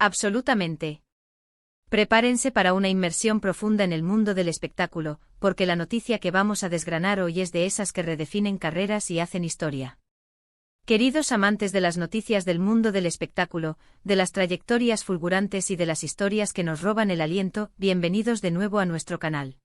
Absolutamente. Prepárense para una inmersión profunda en el mundo del espectáculo, porque la noticia que vamos a desgranar hoy es de esas que redefinen carreras y hacen historia. Queridos amantes de las noticias del mundo del espectáculo, de las trayectorias fulgurantes y de las historias que nos roban el aliento, bienvenidos de nuevo a nuestro canal.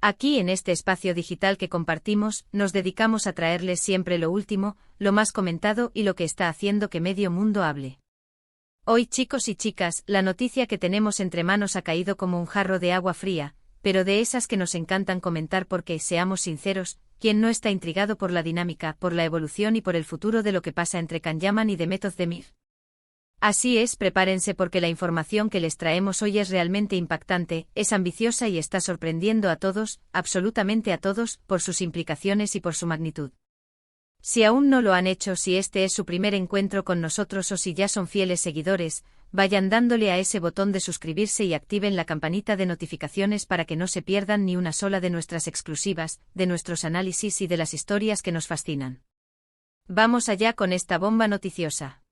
Aquí en este espacio digital que compartimos, nos dedicamos a traerles siempre lo último, lo más comentado y lo que está haciendo que medio mundo hable. Hoy, chicos y chicas, la noticia que tenemos entre manos ha caído como un jarro de agua fría, pero de esas que nos encantan comentar porque, seamos sinceros, ¿quién no está intrigado por la dinámica, por la evolución y por el futuro de lo que pasa entre Can Yaman y Demet Özdemir? Así es, prepárense porque la información que les traemos hoy es realmente impactante, es ambiciosa y está sorprendiendo a todos, absolutamente a todos, por sus implicaciones y por su magnitud. Si aún no lo han hecho, si este es su primer encuentro con nosotros o si ya son fieles seguidores, vayan dándole a ese botón de suscribirse y activen la campanita de notificaciones para que no se pierdan ni una sola de nuestras exclusivas, de nuestros análisis y de las historias que nos fascinan. Vamos allá con esta bomba noticiosa.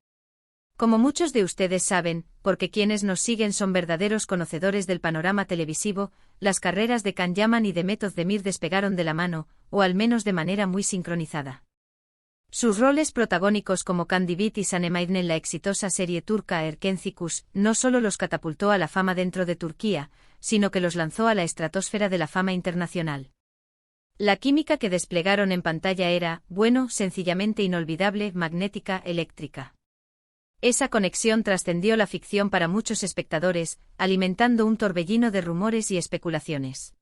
Como muchos de ustedes saben, porque quienes nos siguen son verdaderos conocedores del panorama televisivo, las carreras de Can Yaman y Demet Özdemir despegaron de la mano, o al menos de manera muy sincronizada. Sus roles protagónicos como Can Divit y Sanem Aydin en la exitosa serie turca Erkenci no solo los catapultó a la fama dentro de Turquía, sino que los lanzó a la estratosfera de la fama internacional. La química que desplegaron en pantalla era, bueno, sencillamente inolvidable, magnética, eléctrica. Esa conexión trascendió la ficción para muchos espectadores, alimentando un torbellino de rumores y especulaciones.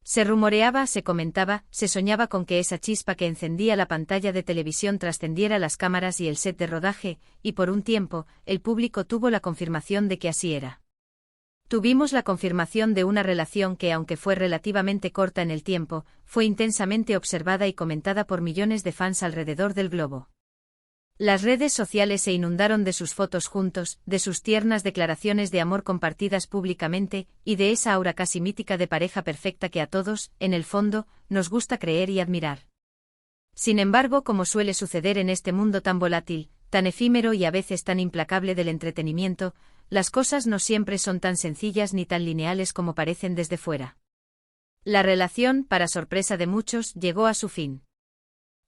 Se rumoreaba, se comentaba, se soñaba con que esa chispa que encendía la pantalla de televisión trascendiera las cámaras y el set de rodaje, y por un tiempo, el público tuvo la confirmación de que así era. Tuvimos la confirmación de una relación que, aunque fue relativamente corta en el tiempo, fue intensamente observada y comentada por millones de fans alrededor del globo. Las redes sociales se inundaron de sus fotos juntos, de sus tiernas declaraciones de amor compartidas públicamente, y de esa aura casi mítica de pareja perfecta que a todos, en el fondo, nos gusta creer y admirar. Sin embargo, como suele suceder en este mundo tan volátil, tan efímero y a veces tan implacable del entretenimiento, las cosas no siempre son tan sencillas ni tan lineales como parecen desde fuera. La relación, para sorpresa de muchos, llegó a su fin.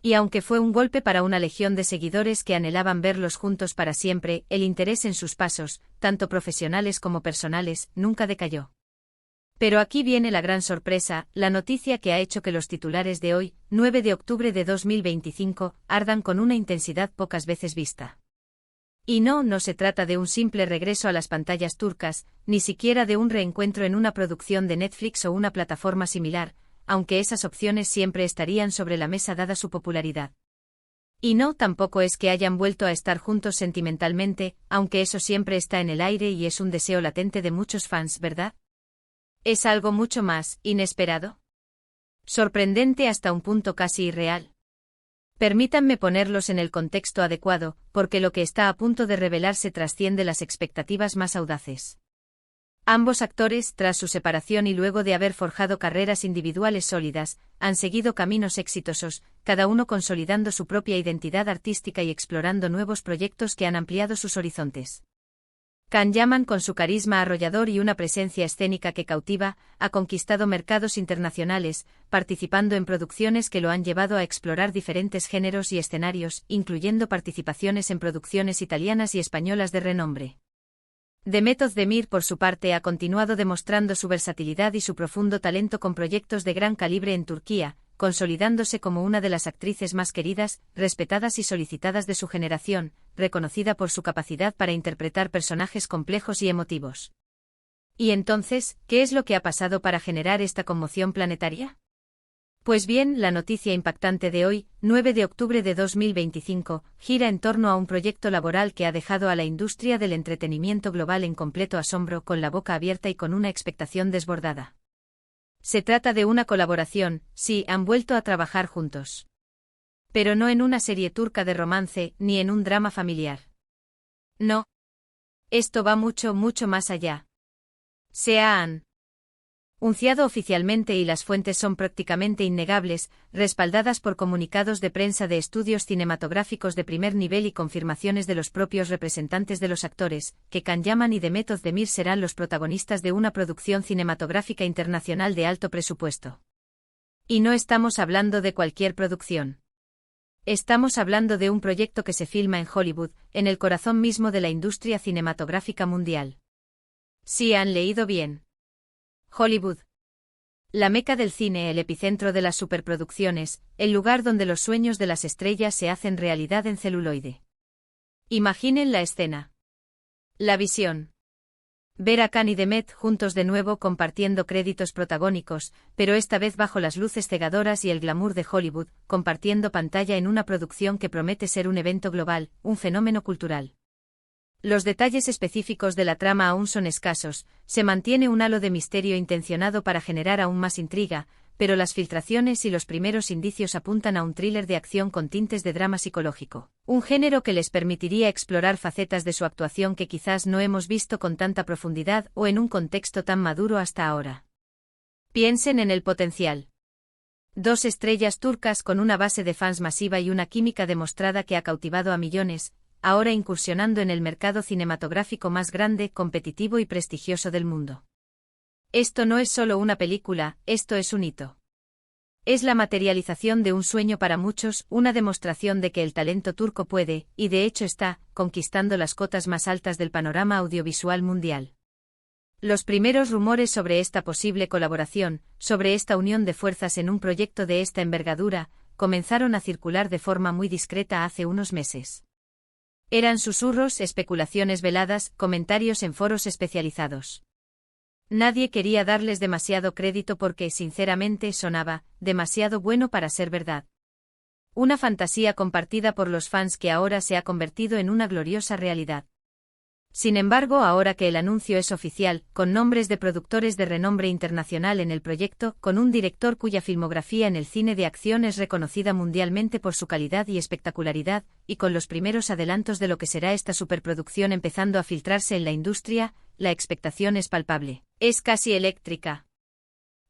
Y aunque fue un golpe para una legión de seguidores que anhelaban verlos juntos para siempre, el interés en sus pasos, tanto profesionales como personales, nunca decayó. Pero aquí viene la gran sorpresa, la noticia que ha hecho que los titulares de hoy, 9 de octubre de 2025, ardan con una intensidad pocas veces vista. Y no se trata de un simple regreso a las pantallas turcas, ni siquiera de un reencuentro en una producción de Netflix o una plataforma similar, aunque esas opciones siempre estarían sobre la mesa dada su popularidad. Y no, tampoco es que hayan vuelto a estar juntos sentimentalmente, aunque eso siempre está en el aire y es un deseo latente de muchos fans, ¿verdad? Es algo mucho más inesperado. Sorprendente hasta un punto casi irreal. Permítanme ponerlos en el contexto adecuado, porque lo que está a punto de revelarse trasciende las expectativas más audaces. Ambos actores, tras su separación y luego de haber forjado carreras individuales sólidas, han seguido caminos exitosos, cada uno consolidando su propia identidad artística y explorando nuevos proyectos que han ampliado sus horizontes. Can Yaman, con su carisma arrollador y una presencia escénica que cautiva, ha conquistado mercados internacionales, participando en producciones que lo han llevado a explorar diferentes géneros y escenarios, incluyendo participaciones en producciones italianas y españolas de renombre. Demet Özdemir, por su parte, ha continuado demostrando su versatilidad y su profundo talento con proyectos de gran calibre en Turquía, consolidándose como una de las actrices más queridas, respetadas y solicitadas de su generación, reconocida por su capacidad para interpretar personajes complejos y emotivos. ¿Y entonces, qué es lo que ha pasado para generar esta conmoción planetaria? Pues bien, la noticia impactante de hoy, 9 de octubre de 2025, gira en torno a un proyecto laboral que ha dejado a la industria del entretenimiento global en completo asombro, con la boca abierta y con una expectación desbordada. Se trata de una colaboración, sí, han vuelto a trabajar juntos. Pero no en una serie turca de romance, ni en un drama familiar. No. Esto va mucho, mucho más allá. Se han Anunciado oficialmente, y las fuentes son prácticamente innegables, respaldadas por comunicados de prensa de estudios cinematográficos de primer nivel y confirmaciones de los propios representantes de los actores, que Can Yaman y Demet Özdemir serán los protagonistas de una producción cinematográfica internacional de alto presupuesto. Y no estamos hablando de cualquier producción. Estamos hablando de un proyecto que se filma en Hollywood, en el corazón mismo de la industria cinematográfica mundial. Sí, han leído bien. Hollywood. La meca del cine, el epicentro de las superproducciones, el lugar donde los sueños de las estrellas se hacen realidad en celuloide. Imaginen la escena. La visión. Ver a Can y Demet juntos de nuevo compartiendo créditos protagónicos, pero esta vez bajo las luces cegadoras y el glamour de Hollywood, compartiendo pantalla en una producción que promete ser un evento global, un fenómeno cultural. Los detalles específicos de la trama aún son escasos, se mantiene un halo de misterio intencionado para generar aún más intriga, pero las filtraciones y los primeros indicios apuntan a un thriller de acción con tintes de drama psicológico, un género que les permitiría explorar facetas de su actuación que quizás no hemos visto con tanta profundidad o en un contexto tan maduro hasta ahora. Piensen en el potencial. Dos estrellas turcas con una base de fans masiva y una química demostrada que ha cautivado a millones, ahora incursionando en el mercado cinematográfico más grande, competitivo y prestigioso del mundo. Esto no es solo una película, esto es un hito. Es la materialización de un sueño para muchos, una demostración de que el talento turco puede, y de hecho está, conquistando las cotas más altas del panorama audiovisual mundial. Los primeros rumores sobre esta posible colaboración, sobre esta unión de fuerzas en un proyecto de esta envergadura, comenzaron a circular de forma muy discreta hace unos meses. Eran susurros, especulaciones veladas, comentarios en foros especializados. Nadie quería darles demasiado crédito porque, sinceramente, sonaba demasiado bueno para ser verdad. Una fantasía compartida por los fans que ahora se ha convertido en una gloriosa realidad. Sin embargo, ahora que el anuncio es oficial, con nombres de productores de renombre internacional en el proyecto, con un director cuya filmografía en el cine de acción es reconocida mundialmente por su calidad y espectacularidad, y con los primeros adelantos de lo que será esta superproducción empezando a filtrarse en la industria, la expectación es palpable. Es casi eléctrica.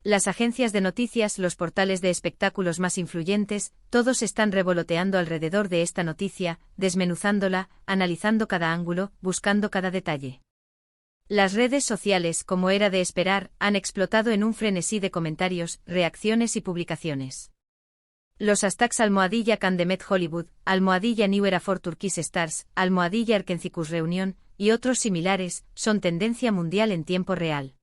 Las agencias de noticias, los portales de espectáculos más influyentes, todos están revoloteando alrededor de esta noticia, desmenuzándola, analizando cada ángulo, buscando cada detalle. Las redes sociales, como era de esperar, han explotado en un frenesí de comentarios, reacciones y publicaciones. Los hashtags #Can Demet Hollywood, #New Era for Turkish Stars, #Erkencicus Reunion, y otros similares, son tendencia mundial en tiempo real.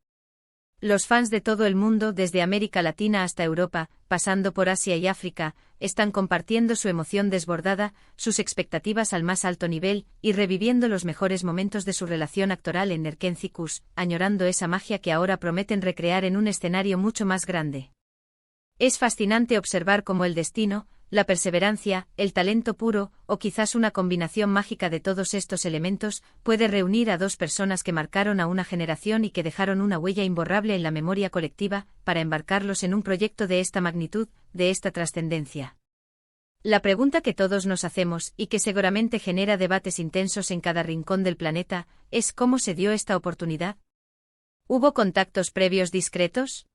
Los fans de todo el mundo, desde América Latina hasta Europa, pasando por Asia y África, están compartiendo su emoción desbordada, sus expectativas al más alto nivel, y reviviendo los mejores momentos de su relación actoral en Erkencicus, añorando esa magia que ahora prometen recrear en un escenario mucho más grande. Es fascinante observar cómo el destino, la perseverancia, el talento puro, o quizás una combinación mágica de todos estos elementos, puede reunir a dos personas que marcaron a una generación y que dejaron una huella imborrable en la memoria colectiva, para embarcarlos en un proyecto de esta magnitud, de esta trascendencia. La pregunta que todos nos hacemos, y que seguramente genera debates intensos en cada rincón del planeta, es ¿cómo se dio esta oportunidad? ¿Hubo contactos previos discretos?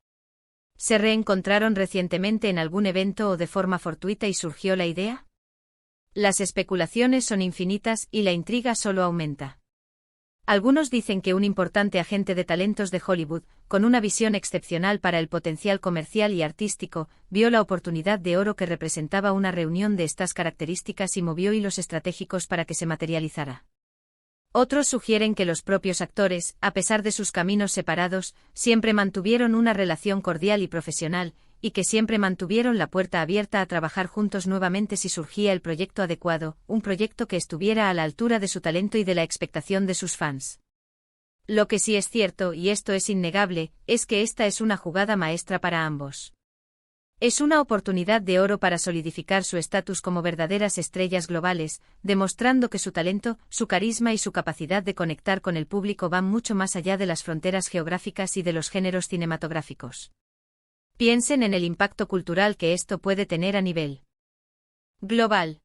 ¿Se reencontraron recientemente en algún evento o de forma fortuita y surgió la idea? Las especulaciones son infinitas y la intriga solo aumenta. Algunos dicen que un importante agente de talentos de Hollywood, con una visión excepcional para el potencial comercial y artístico, vio la oportunidad de oro que representaba una reunión de estas características y movió hilos estratégicos para que se materializara. Otros sugieren que los propios actores, a pesar de sus caminos separados, siempre mantuvieron una relación cordial y profesional, y que siempre mantuvieron la puerta abierta a trabajar juntos nuevamente si surgía el proyecto adecuado, un proyecto que estuviera a la altura de su talento y de la expectación de sus fans. Lo que sí es cierto, y esto es innegable, es que esta es una jugada maestra para ambos. Es una oportunidad de oro para solidificar su estatus como verdaderas estrellas globales, demostrando que su talento, su carisma y su capacidad de conectar con el público van mucho más allá de las fronteras geográficas y de los géneros cinematográficos. Piensen en el impacto cultural que esto puede tener a nivel global.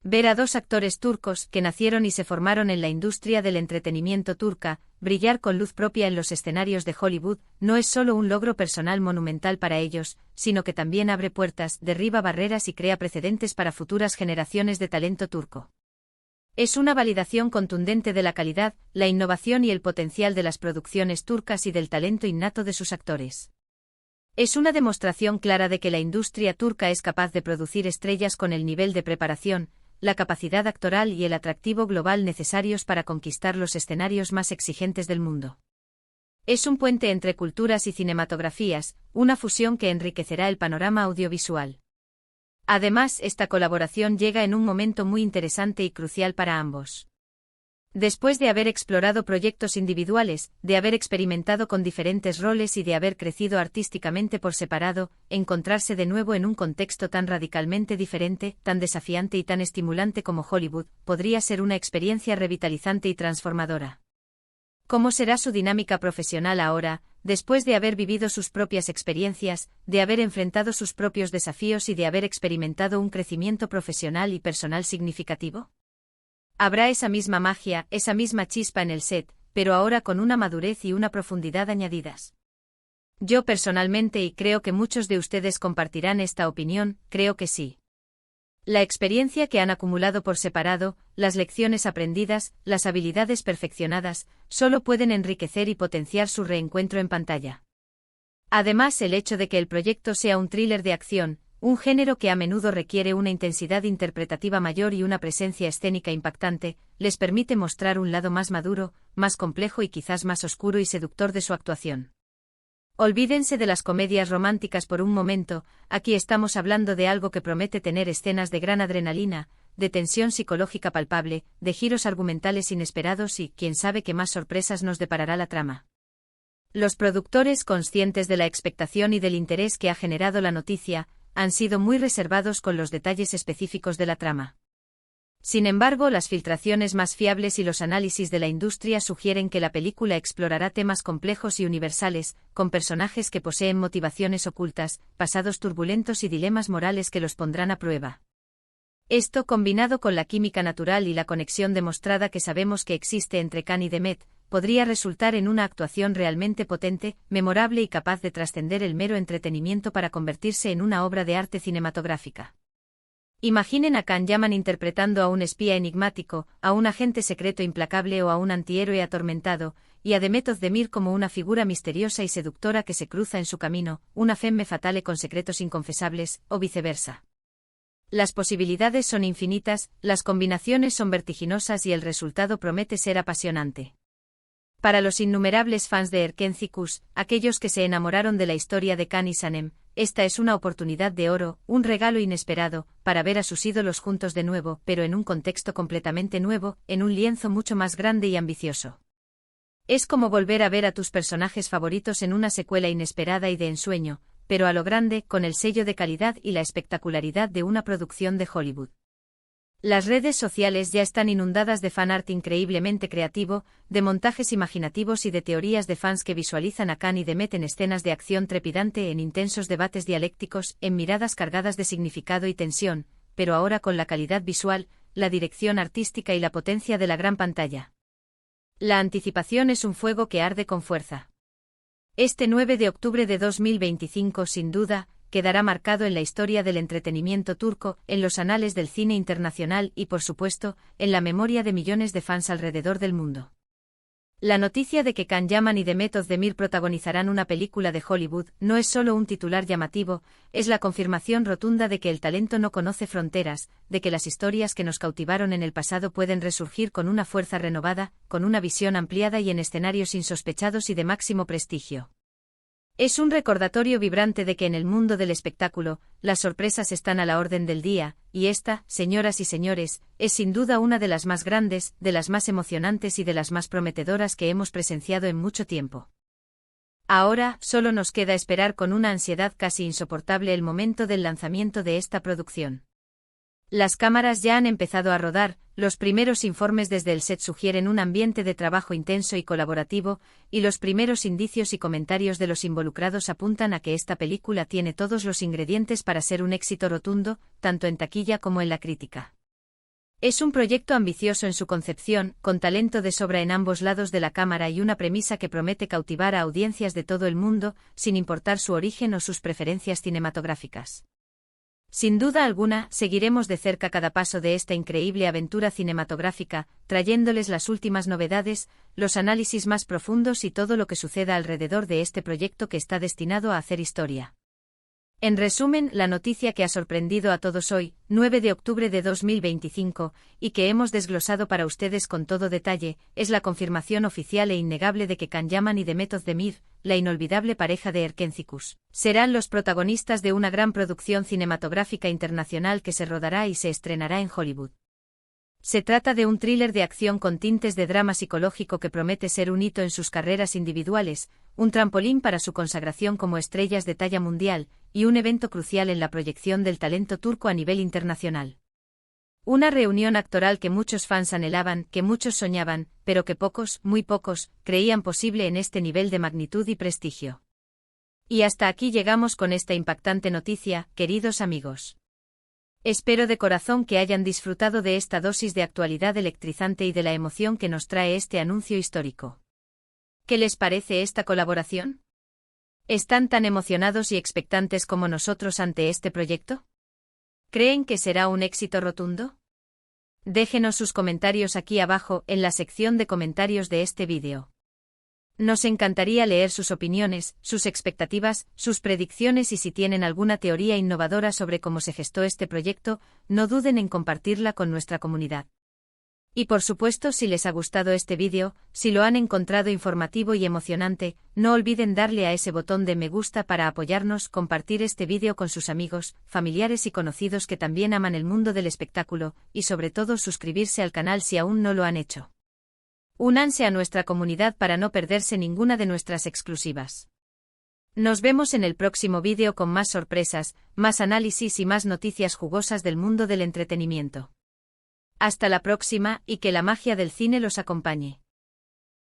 Ver a dos actores turcos que nacieron y se formaron en la industria del entretenimiento turca, brillar con luz propia en los escenarios de Hollywood, no es solo un logro personal monumental para ellos, sino que también abre puertas, derriba barreras y crea precedentes para futuras generaciones de talento turco. Es una validación contundente de la calidad, la innovación y el potencial de las producciones turcas y del talento innato de sus actores. Es una demostración clara de que la industria turca es capaz de producir estrellas con el nivel de preparación, la capacidad actoral y el atractivo global necesarios para conquistar los escenarios más exigentes del mundo. Es un puente entre culturas y cinematografías, una fusión que enriquecerá el panorama audiovisual. Además, esta colaboración llega en un momento muy interesante y crucial para ambos. Después de haber explorado proyectos individuales, de haber experimentado con diferentes roles y de haber crecido artísticamente por separado, encontrarse de nuevo en un contexto tan radicalmente diferente, tan desafiante y tan estimulante como Hollywood, podría ser una experiencia revitalizante y transformadora. ¿Cómo será su dinámica profesional ahora, después de haber vivido sus propias experiencias, de haber enfrentado sus propios desafíos y de haber experimentado un crecimiento profesional y personal significativo? Habrá esa misma magia, esa misma chispa en el set, pero ahora con una madurez y una profundidad añadidas. Yo personalmente, y creo que muchos de ustedes compartirán esta opinión, creo que sí. La experiencia que han acumulado por separado, las lecciones aprendidas, las habilidades perfeccionadas, solo pueden enriquecer y potenciar su reencuentro en pantalla. Además, el hecho de que el proyecto sea un thriller de acción, un género que a menudo requiere una intensidad interpretativa mayor y una presencia escénica impactante, les permite mostrar un lado más maduro, más complejo y quizás más oscuro y seductor de su actuación. Olvídense de las comedias románticas por un momento, aquí estamos hablando de algo que promete tener escenas de gran adrenalina, de tensión psicológica palpable, de giros argumentales inesperados y, quién sabe qué más sorpresas nos deparará la trama. Los productores, conscientes de la expectación y del interés que ha generado la noticia, han sido muy reservados con los detalles específicos de la trama. Sin embargo, las filtraciones más fiables y los análisis de la industria sugieren que la película explorará temas complejos y universales, con personajes que poseen motivaciones ocultas, pasados turbulentos y dilemas morales que los pondrán a prueba. Esto, combinado con la química natural y la conexión demostrada que sabemos que existe entre Khan y Demet, podría resultar en una actuación realmente potente, memorable y capaz de trascender el mero entretenimiento para convertirse en una obra de arte cinematográfica. Imaginen a Can Yaman interpretando a un espía enigmático, a un agente secreto implacable o a un antihéroe atormentado, y a Demet Özdemir como una figura misteriosa y seductora que se cruza en su camino, una femme fatale con secretos inconfesables, o viceversa. Las posibilidades son infinitas, las combinaciones son vertiginosas y el resultado promete ser apasionante. Para los innumerables fans de Erken Cikus, aquellos que se enamoraron de la historia de Can y Sanem, esta es una oportunidad de oro, un regalo inesperado, para ver a sus ídolos juntos de nuevo, pero en un contexto completamente nuevo, en un lienzo mucho más grande y ambicioso. Es como volver a ver a tus personajes favoritos en una secuela inesperada y de ensueño, pero a lo grande, con el sello de calidad y la espectacularidad de una producción de Hollywood. Las redes sociales ya están inundadas de fanart increíblemente creativo, de montajes imaginativos y de teorías de fans que visualizan a Can y Demet en escenas de acción trepidante, en intensos debates dialécticos, en miradas cargadas de significado y tensión, pero ahora con la calidad visual, la dirección artística y la potencia de la gran pantalla. La anticipación es un fuego que arde con fuerza. Este 9 de octubre de 2025, sin duda, quedará marcado en la historia del entretenimiento turco, en los anales del cine internacional y, por supuesto, en la memoria de millones de fans alrededor del mundo. La noticia de que Can Yaman y Demet Özdemir protagonizarán una película de Hollywood no es solo un titular llamativo, es la confirmación rotunda de que el talento no conoce fronteras, de que las historias que nos cautivaron en el pasado pueden resurgir con una fuerza renovada, con una visión ampliada y en escenarios insospechados y de máximo prestigio. Es un recordatorio vibrante de que en el mundo del espectáculo, las sorpresas están a la orden del día, y esta, señoras y señores, es sin duda una de las más grandes, de las más emocionantes y de las más prometedoras que hemos presenciado en mucho tiempo. Ahora, solo nos queda esperar con una ansiedad casi insoportable el momento del lanzamiento de esta producción. Las cámaras ya han empezado a rodar, los primeros informes desde el set sugieren un ambiente de trabajo intenso y colaborativo, y los primeros indicios y comentarios de los involucrados apuntan a que esta película tiene todos los ingredientes para ser un éxito rotundo, tanto en taquilla como en la crítica. Es un proyecto ambicioso en su concepción, con talento de sobra en ambos lados de la cámara y una premisa que promete cautivar a audiencias de todo el mundo, sin importar su origen o sus preferencias cinematográficas. Sin duda alguna, seguiremos de cerca cada paso de esta increíble aventura cinematográfica, trayéndoles las últimas novedades, los análisis más profundos y todo lo que suceda alrededor de este proyecto que está destinado a hacer historia. En resumen, la noticia que ha sorprendido a todos hoy, 9 de octubre de 2025, y que hemos desglosado para ustedes con todo detalle, es la confirmación oficial e innegable de que Can Yaman y Demet Özdemir, la inolvidable pareja de Erkenzicus, serán los protagonistas de una gran producción cinematográfica internacional que se rodará y se estrenará en Hollywood. Se trata de un thriller de acción con tintes de drama psicológico que promete ser un hito en sus carreras individuales, un trampolín para su consagración como estrellas de talla mundial, y un evento crucial en la proyección del talento turco a nivel internacional. Una reunión actoral que muchos fans anhelaban, que muchos soñaban, pero que pocos, muy pocos, creían posible en este nivel de magnitud y prestigio. Y hasta aquí llegamos con esta impactante noticia, queridos amigos. Espero de corazón que hayan disfrutado de esta dosis de actualidad electrizante y de la emoción que nos trae este anuncio histórico. ¿Qué les parece esta colaboración? ¿Están tan emocionados y expectantes como nosotros ante este proyecto? ¿Creen que será un éxito rotundo? Déjenos sus comentarios aquí abajo en la sección de comentarios de este vídeo. Nos encantaría leer sus opiniones, sus expectativas, sus predicciones y si tienen alguna teoría innovadora sobre cómo se gestó este proyecto, no duden en compartirla con nuestra comunidad. Y por supuesto, si les ha gustado este vídeo, si lo han encontrado informativo y emocionante, no olviden darle a ese botón de me gusta para apoyarnos, compartir este vídeo con sus amigos, familiares y conocidos que también aman el mundo del espectáculo, y sobre todo suscribirse al canal si aún no lo han hecho. Únanse a nuestra comunidad para no perderse ninguna de nuestras exclusivas. Nos vemos en el próximo vídeo con más sorpresas, más análisis y más noticias jugosas del mundo del entretenimiento. Hasta la próxima y que la magia del cine los acompañe.